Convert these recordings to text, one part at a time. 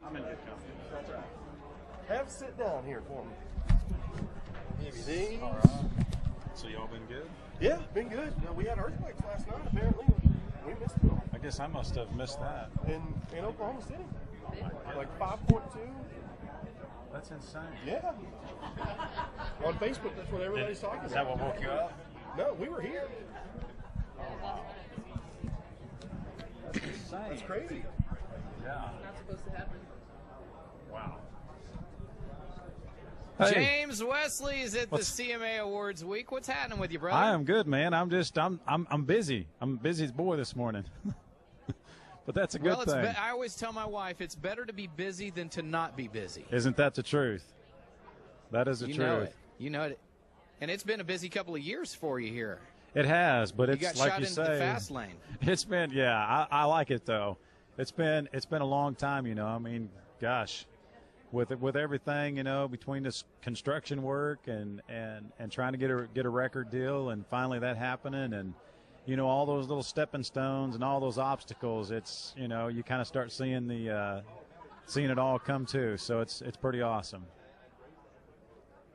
I'm in good company. That's right. Have a sit down here for me. Give you these. All right. So y'all been good? Yeah, been good. We had earthquakes last night, apparently. We missed it all. I guess I must have missed that. In Oklahoma City. Like 5.2. That's insane. Yeah. On Facebook, that's what everybody's talking about. Is that what woke you up? No, we were here. Oh, wow. That's insane. That's crazy. Yeah. Not supposed to happen. Wow. Hey. James Wesley is at the CMA Awards week. What's happening with you, brother? I am good, man. I'm busy. I'm busy as boy this morning. But that's a good thing. I always tell my wife it's better to be busy than to not be busy. Isn't that the truth? That is the truth. Know it. You know it. And it's been a busy couple of years for you here. It has, but it's got like shot you into say. the fast lane. It's been, yeah. I like it though. It's been a long time. You know, I mean, gosh, with everything, you know, between this construction work and trying to get a record deal, and finally that happening, and you know, all those little stepping stones and all those obstacles. It's, you know, you kind of start seeing it all come to. So it's pretty awesome.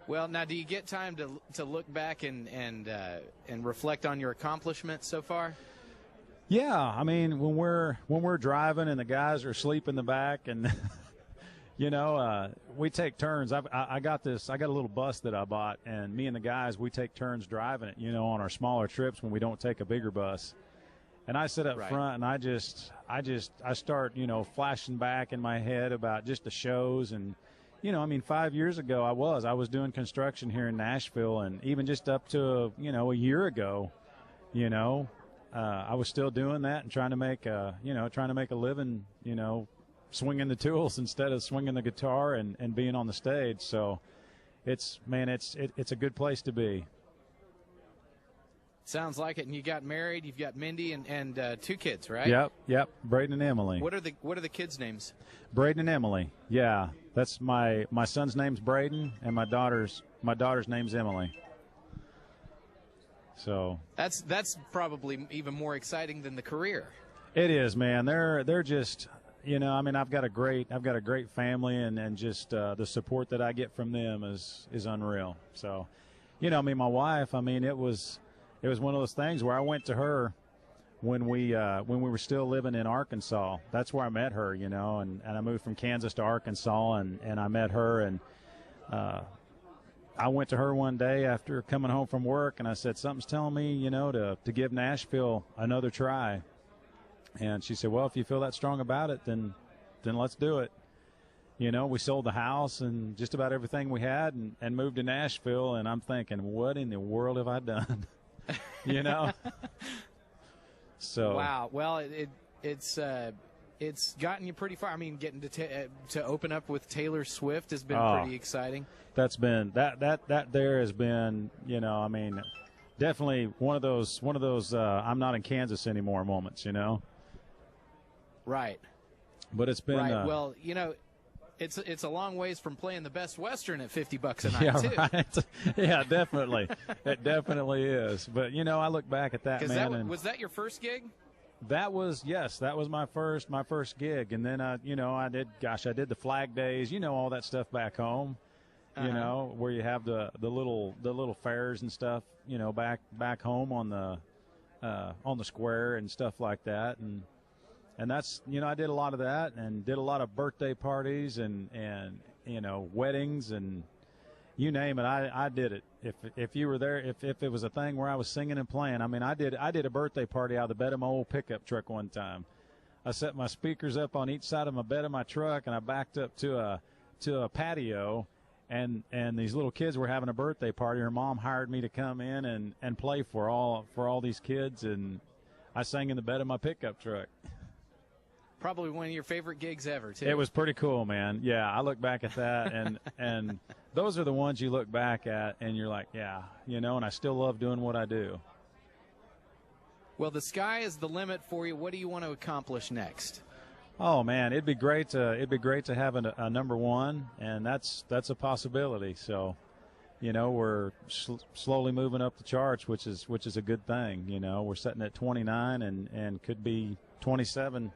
Well, now, do you get time to look back and reflect on your accomplishments so far? Yeah, I mean, when we're driving and the guys are asleep in the back, and you know, we take turns. I got a little bus that I bought, and me and the guys, we take turns driving it, you know, on our smaller trips when we don't take a bigger bus. And I sit up front, and I start, you know, flashing back in my head about just the shows. And you know, I mean, 5 years ago I was doing construction here in Nashville, and even just up to, you know, a year ago, you know, I was still doing that and trying to make a living, you know, swinging the tools instead of swinging the guitar and being on the stage. So it's a good place to be. Sounds like it. And you got married. You've got Mindy and 2 kids, right? Yep. Braden and Emily. What are the kids' names? Braden and Emily. Yeah, that's my son's name's Braden, and my daughter's name's Emily. So that's probably even more exciting than the career. It is, man. They're just, you know, I mean, I've got a great family, and just the support that I get from them is unreal. So, you know, I mean, my wife, I mean, it was one of those things where I went to her when we were still living in Arkansas. That's where I met her, you know, and I moved from Kansas to Arkansas, and I met her, and I went to her one day after coming home from work, and I said, something's telling me, you know, to give Nashville another try. And she said, well, if you feel that strong about it, then let's do it. You know, we sold the house and just about everything we had and moved to Nashville, and I'm thinking, what in the world have I done? You know? So wow. Well, it's gotten you pretty far. I mean, getting to open up with Taylor Swift has been pretty exciting. That's been that there has been, you know, I mean, definitely one of those I'm not in Kansas anymore moments, you know. Right. But it's been well, you know, it's a long ways from playing the Best Western at $50 a night too. Right. Yeah, definitely. It definitely is. But you know, I look back at that, man. Was that your first gig? That was my first gig, and then I did the Flag Days, you know, all that stuff back home, you know, where you have the little fairs and stuff, you know, back home on the square and stuff like that, and that's, you know, I did a lot of that and did a lot of birthday parties and you know, weddings and you name it, I did it. If you were there, if it was a thing where I was singing and playing, I mean, I did a birthday party out of the bed of my old pickup truck one time. I set my speakers up on each side of my bed of my truck, and I backed up to a patio, and these little kids were having a birthday party. Her mom hired me to come in and play for all these kids, and I sang in the bed of my pickup truck. Probably one of your favorite gigs ever, too. It was pretty cool, man. Yeah, I look back at that, and those are the ones you look back at, and you're like, yeah, you know, and I still love doing what I do. Well, the sky is the limit for you. What do you want to accomplish next? Oh man, it'd be great to have a number one, and that's a possibility. So, you know, we're slowly moving up the charts, which is a good thing. You know, we're sitting at 29 and could be 27.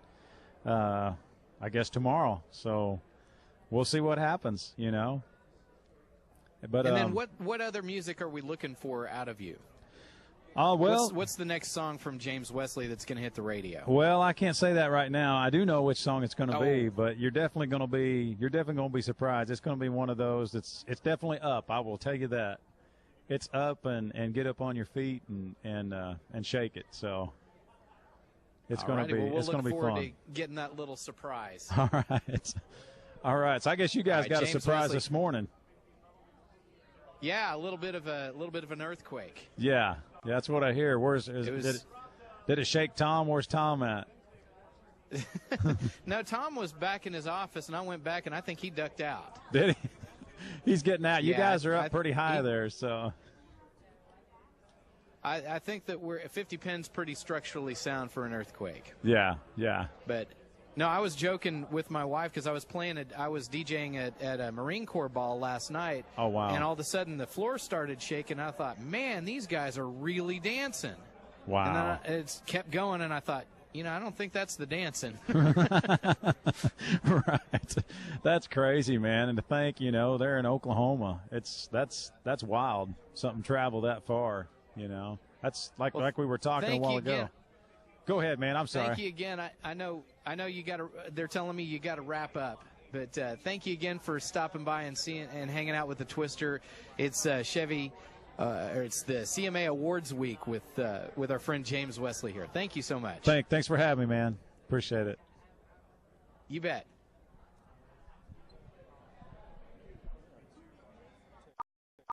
I guess tomorrow. So we'll see what happens, you know. But and then what other music are we looking for out of you? Oh, well, what's the next song from James Wesley that's going to hit the radio? Well, I can't say that right now. I do know which song it's going to be, Oh. but you're definitely going to be surprised. It's going to be one of those it's definitely up. I will tell you that. It's up and get up on your feet and shake it. So it's going to be well, we'll it's going to be look forward fun. to getting that little surprise. All right. All right. So I guess you guys right, got James a surprise Wesley. this morning. Yeah, a little bit of an earthquake. Yeah. That's what I hear. Did it shake Tom? Where's Tom at? No, Tom was back in his office, and I went back, and I think he ducked out. Did he? He's getting out. You Yeah, guys are up pretty high there, so. I think that 50 Pen's pretty structurally sound for an earthquake. Yeah. But no, I was joking with my wife because I was DJing at a Marine Corps ball last night. Oh, wow. And all of a sudden the floor started shaking. I thought, man, these guys are really dancing. Wow. And then it kept going, and I thought, I don't think that's the dancing. Right. That's crazy, man. And to think, they're in Oklahoma. That's wild. Something traveled that far, That's like we were talking a while ago. Again. Go ahead, man. I'm sorry. Thank you again. I know you got to. They're telling me you got to wrap up, but thank you again for stopping by and seeing and hanging out with the Twister. It's Chevy, or it's the CMA Awards Week with our friend James Wesley here. Thanks so much. Thanks for having me, man. Appreciate it. You bet.